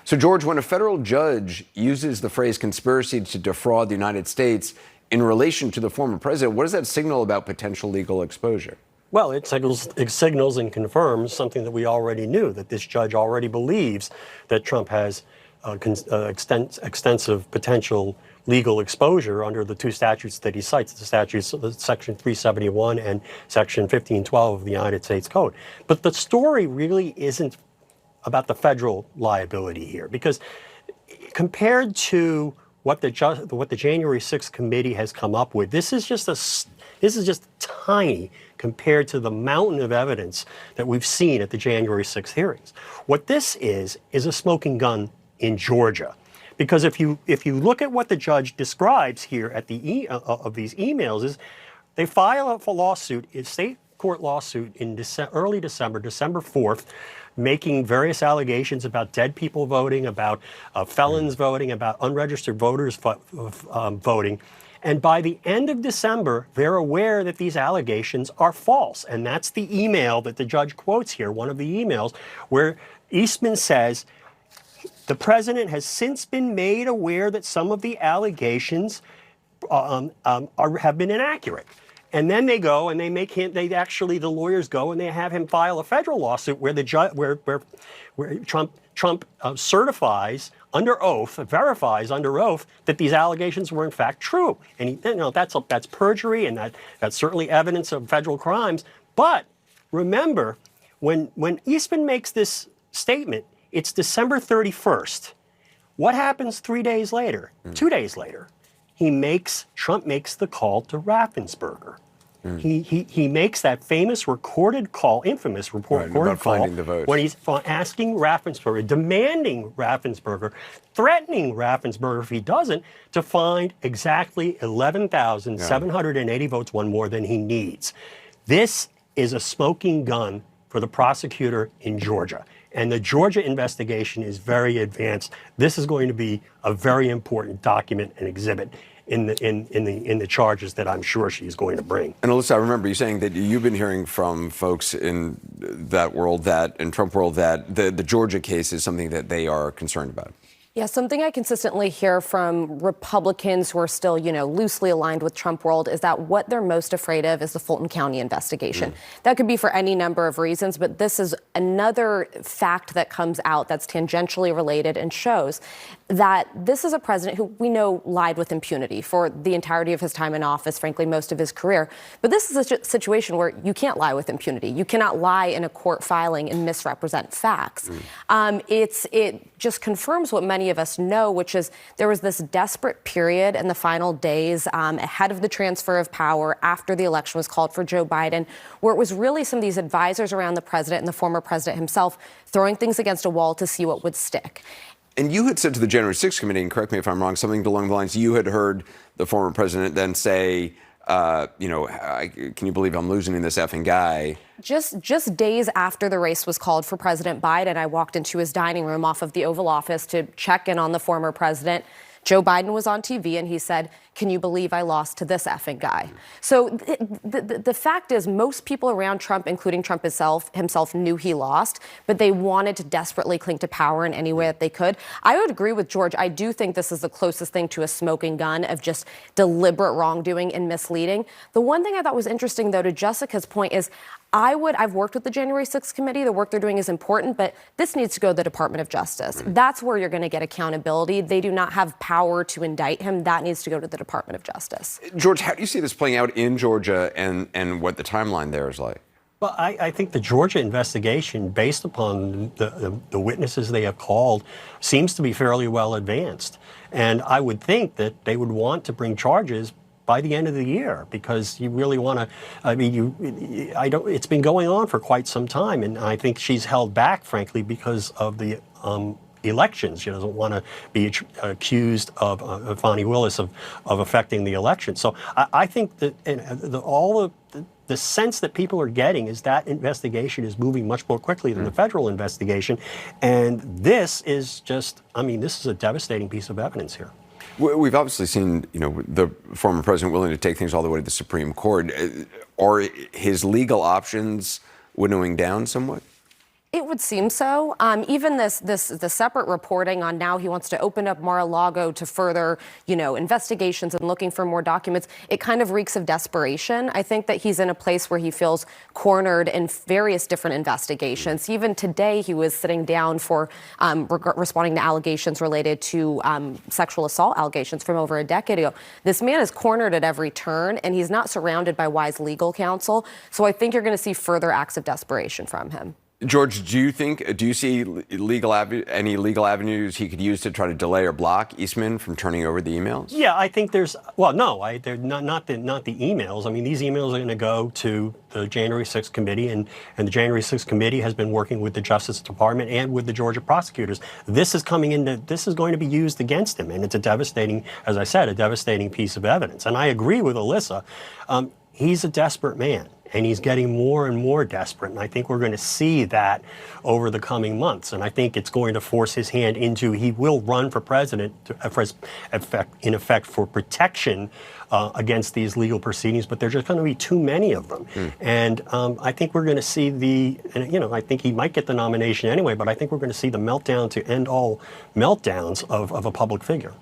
So, George, when a federal judge uses the phrase conspiracy to defraud the United States in relation to the former president, what does that signal about potential legal exposure? Well, it signals and confirms something that we already knew, that this judge already believes that Trump has extensive potential legal exposure under the two statutes that he cites, the statutes, Section 371 and Section 1512 of the United States Code. But the story really isn't about the federal liability here, because compared to what the January 6th committee has come up with, this is just tiny compared to the mountain of evidence that we've seen at the January 6th hearings. What this is a smoking gun in Georgia. Because if you look at what the judge describes here at the of these emails, is they file a lawsuit, a state court lawsuit in early December, December 4th, making various allegations about dead people voting, about felons voting, about unregistered voters voting. And by the end of December, they're aware that these allegations are false. And that's the email that the judge quotes here, one of the emails, where Eastman says, the president has since been made aware that some of the allegations have been inaccurate. And then they go and they make him, the lawyers go and they have him file a federal lawsuit where where Trump certifies under oath, verifies under oath that these allegations were in fact true. And that's perjury, and that's certainly evidence of federal crimes. But remember, when Eastman makes this statement, it's December 31st. What happens 3 days later, 2 days later? Trump makes the call to Raffensperger. He makes that famous recorded call, infamous recorded call, finding the votes, when he's asking Raffensperger, demanding Raffensperger, threatening Raffensperger if he doesn't, to find exactly 11,780 votes, one more than he needs. This is a smoking gun for the prosecutor in Georgia. And the Georgia investigation is very advanced. This is going to be a very important document and exhibit in the charges that I'm sure she's going to bring. And Alyssa, I remember you saying that you've been hearing from folks in that world, in Trump world, that the Georgia case is something that they are concerned about. Yeah, something I consistently hear from Republicans who are still, loosely aligned with Trump world is that what they're most afraid of is the Fulton County investigation. That could be for any number of reasons, but this is another fact that comes out that's tangentially related and shows that this is a president who we know lied with impunity for the entirety of his time in office, frankly, most of his career. But this is a situation where you can't lie with impunity. You cannot lie in a court filing and misrepresent facts. It just confirms what many of us know, which is there was this desperate period in the final days ahead of the transfer of power after the election was called for Joe Biden, where it was really some of these advisors around the president and the former president himself throwing things against a wall to see what would stick. And you had said to the January 6th committee, and correct me if I'm wrong, something along the lines, you had heard the former president then say, can you believe I'm losing in this effing guy? Just days after the race was called for President Biden, I walked into his dining room off of the Oval Office to check in on the former president. Joe Biden was on TV and he said, "Can you believe I lost to this effing guy?" So the fact is, most people around Trump, including Trump himself knew he lost, but they wanted to desperately cling to power in any way that they could. I would agree with George. I do think this is the closest thing to a smoking gun of just deliberate wrongdoing and misleading. The one thing I thought was interesting, though, to Jessica's point is, I've worked with the January 6th committee. The work they're doing is important, but this needs to go to the Department of Justice. That's where you're going to get accountability. They do not have power to indict him. That needs to go to the Department of Justice. George, how do you see this playing out in Georgia and what the timeline there is like? Well, I think the Georgia investigation, based upon the witnesses they have called, seems to be fairly well advanced. And I would think that they would want to bring charges by the end of the year, because you really want to, it's been going on for quite some time, and I think she's held back, frankly, because of the elections. She doesn't want to be accused of Fani Willis of affecting the election. So I think that the sense that people are getting is that investigation is moving much more quickly than the federal investigation, and this is just, this is a devastating piece of evidence here. We've obviously seen, the former president willing to take things all the way to the Supreme Court. Are his legal options winnowing down somewhat? It would seem so. Even the separate reporting on now he wants to open up Mar-a-Lago to further, investigations and looking for more documents. It kind of reeks of desperation. I think that he's in a place where he feels cornered in various different investigations. Even today, he was sitting down for responding to allegations related to sexual assault allegations from over a decade ago. This man is cornered at every turn, and he's not surrounded by wise legal counsel. So I think you're going to see further acts of desperation from him. George, do you see any legal avenues he could use to try to delay or block Eastman from turning over the emails? Yeah, I think they're not the emails. I mean, these emails are going to go to the January 6th committee, and the January 6th committee has been working with the Justice Department and with the Georgia prosecutors. This is going to be used against him, and it's a devastating piece of evidence. And I agree with Alyssa. He's a desperate man, and he's getting more and more desperate. And I think we're going to see that over the coming months. And I think it's going to force his hand into, he will run for president, in effect for protection against these legal proceedings, but there's just going to be too many of them. And I think we're going to see I think he might get the nomination anyway, but I think we're going to see the meltdown to end all meltdowns of a public figure.